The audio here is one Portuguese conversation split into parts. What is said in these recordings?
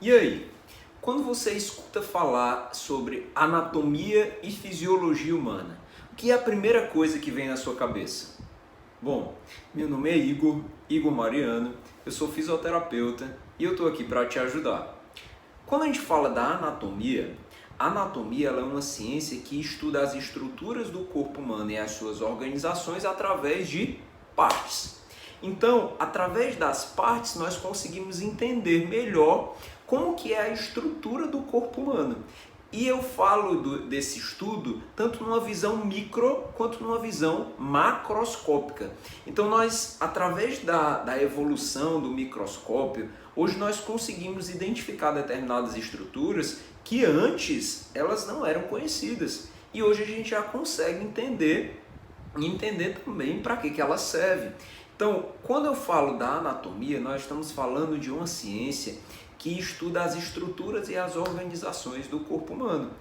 E aí, quando você escuta falar sobre anatomia e fisiologia humana, o que é a primeira coisa que vem na sua cabeça? Bom, meu nome é Igor Mariano, eu sou fisioterapeuta e eu estou aqui para te ajudar. Quando a gente fala da anatomia, a anatomia ela é uma ciência que estuda as estruturas do corpo humano e as suas organizações através de partes. Então, através das partes, nós conseguimos entender melhor como que é a estrutura do corpo humano. E eu falo desse estudo tanto numa visão micro quanto numa visão macroscópica. Então nós, através da evolução do microscópio, hoje nós conseguimos identificar determinadas estruturas que antes elas não eram conhecidas. E hoje a gente já consegue entender e entender também para que elas servem. Então, quando eu falo da anatomia, nós estamos falando de uma ciência que estuda as estruturas e as organizações do corpo humano.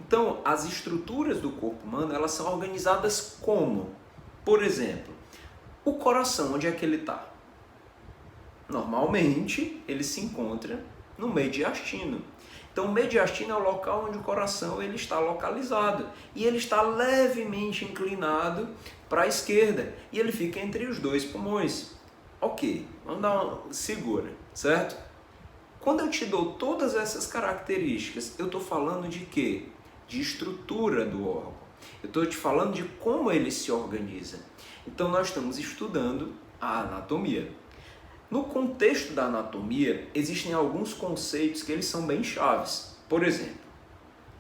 Então, as estruturas do corpo humano, elas são organizadas como? Por exemplo, o coração, onde é que ele está? Normalmente, ele se encontra no mediastino. Então, o mediastino é o local onde o coração ele está localizado e ele está levemente inclinado para a esquerda e ele fica entre os dois pulmões. Ok, vamos dar uma segura, certo? Quando eu te dou todas essas características, eu estou falando de quê? De estrutura do órgão. Eu estou te falando de como ele se organiza. Então, nós estamos estudando a anatomia. No contexto da anatomia, existem alguns conceitos que eles são bem chaves. Por exemplo,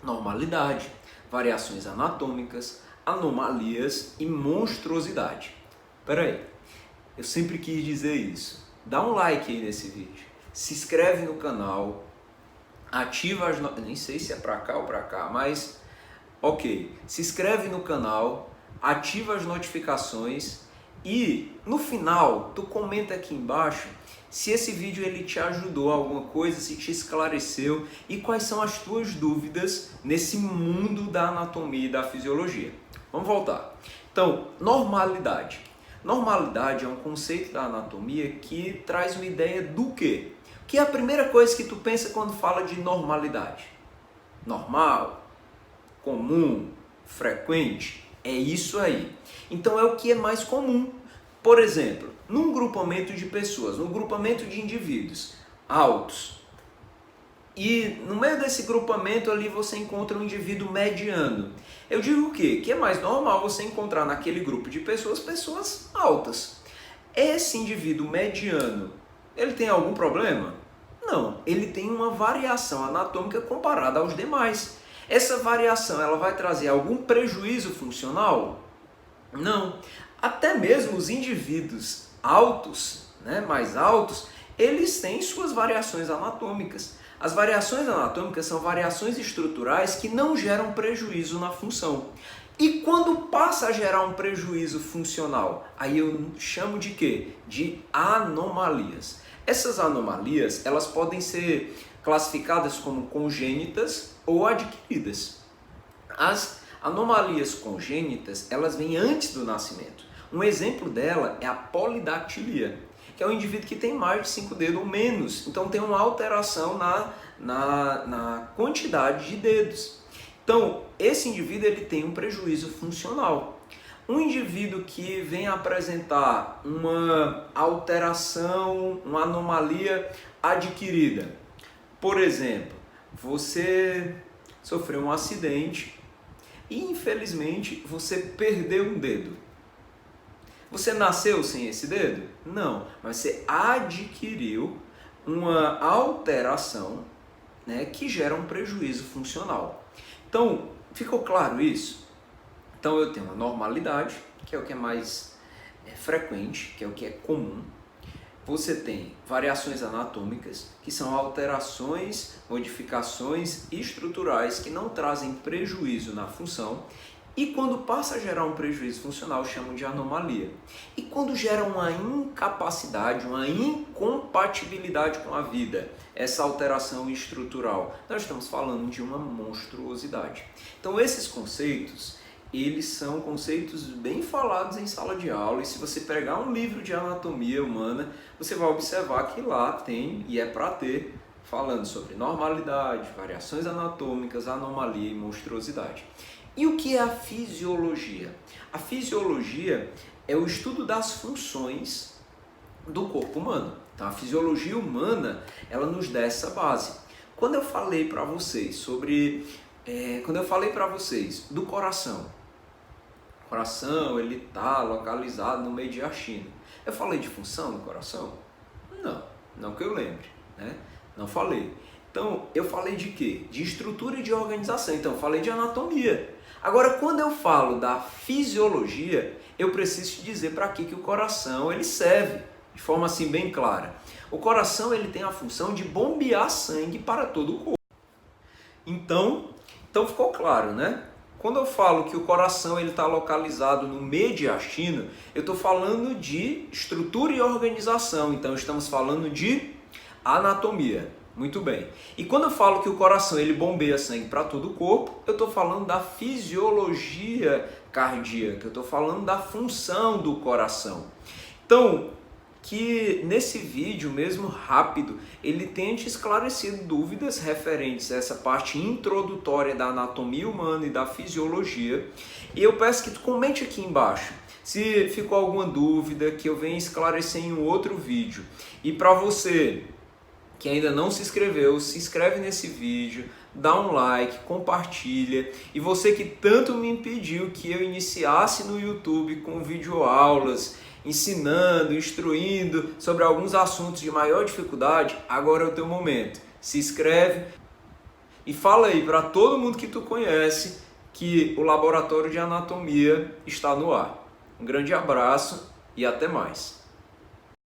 normalidade, variações anatômicas, anomalias e monstruosidade. Espera aí, eu sempre quis dizer isso. Dá um like aí nesse vídeo. Se inscreve no canal, ativa as nem sei se é para cá ou para cá, mas ok. Se inscreve no canal, ativa as notificações e no final tu comenta aqui embaixo se esse vídeo ele te ajudou a alguma coisa, se te esclareceu e quais são as tuas dúvidas nesse mundo da anatomia e da fisiologia. Vamos voltar. Então, normalidade. Normalidade é um conceito da anatomia que traz uma ideia do quê? Que é a primeira coisa que tu pensa quando fala de normalidade? Normal, comum, frequente, é isso aí. Então é o que é mais comum. Por exemplo, num grupamento de pessoas, num grupamento de indivíduos altos, e no meio desse grupamento ali você encontra um indivíduo mediano. Eu digo o quê? Que é mais normal você encontrar naquele grupo de pessoas, pessoas altas. Esse indivíduo mediano, ele tem algum problema? Não, ele tem uma variação anatômica comparada aos demais. Essa variação, ela vai trazer algum prejuízo funcional? Não. Até mesmo os indivíduos altos, mais altos, eles têm suas variações anatômicas. As variações anatômicas são variações estruturais que não geram prejuízo na função. E quando passa a gerar um prejuízo funcional, aí eu chamo de quê? De anomalias. Essas anomalias, elas podem ser classificadas como congênitas ou adquiridas. As anomalias congênitas, elas vêm antes do nascimento. Um exemplo dela é a polidactilia, que é um indivíduo que tem mais de 5 dedos ou menos. Então tem uma alteração na quantidade de dedos. Então, esse indivíduo ele tem um prejuízo funcional. Um indivíduo que vem apresentar uma alteração, uma anomalia adquirida. Por exemplo, você sofreu um acidente e infelizmente você perdeu um dedo. Você nasceu sem esse dedo? Não, mas você adquiriu uma alteração, que gera um prejuízo funcional. Então, ficou claro isso? Então eu tenho uma normalidade, que é o que é mais frequente, que é o que é comum. Você tem variações anatômicas, que são alterações, modificações estruturais que não trazem prejuízo na função. E quando passa a gerar um prejuízo funcional, chamam de anomalia. E quando gera uma incapacidade, uma incompatibilidade com a vida, essa alteração estrutural, nós estamos falando de uma monstruosidade. Então esses conceitos, eles são conceitos bem falados em sala de aula, e se você pegar um livro de anatomia humana, você vai observar que lá tem, e é para ter, falando sobre normalidade, variações anatômicas, anomalia e monstruosidade. E o que é a fisiologia? A fisiologia é o estudo das funções do corpo humano. Então, a fisiologia humana, ela nos dá essa base. Quando eu falei para vocês do coração, o coração ele está localizado no mediastino. Eu falei de função do coração? Não que eu lembre, né? Não falei. Então, eu falei de quê? De estrutura e de organização. Então, eu falei de anatomia. Agora, quando eu falo da fisiologia, eu preciso te dizer para que o coração ele serve, de forma assim bem clara. O coração ele tem a função de bombear sangue para todo o corpo. Então ficou claro, né? Quando eu falo que o coração ele está localizado no mediastino, eu estou falando de estrutura e organização. Então, estamos falando de anatomia. Muito bem. E quando eu falo que o coração ele bombeia sangue para todo o corpo, eu estou falando da fisiologia cardíaca, eu estou falando da função do coração. Então, que nesse vídeo mesmo rápido, ele tenha te esclarecido dúvidas referentes a essa parte introdutória da anatomia humana e da fisiologia. E eu peço que tu comente aqui embaixo se ficou alguma dúvida, que eu venha esclarecer em um outro vídeo. E para você que ainda não se inscreveu, se inscreve nesse vídeo, dá um like, compartilha. E você que tanto me impediu que eu iniciasse no YouTube com videoaulas, ensinando, instruindo sobre alguns assuntos de maior dificuldade, agora é o teu momento. Se inscreve e fala aí para todo mundo que tu conhece que o Laboratório de Anatomia está no ar. Um grande abraço e até mais.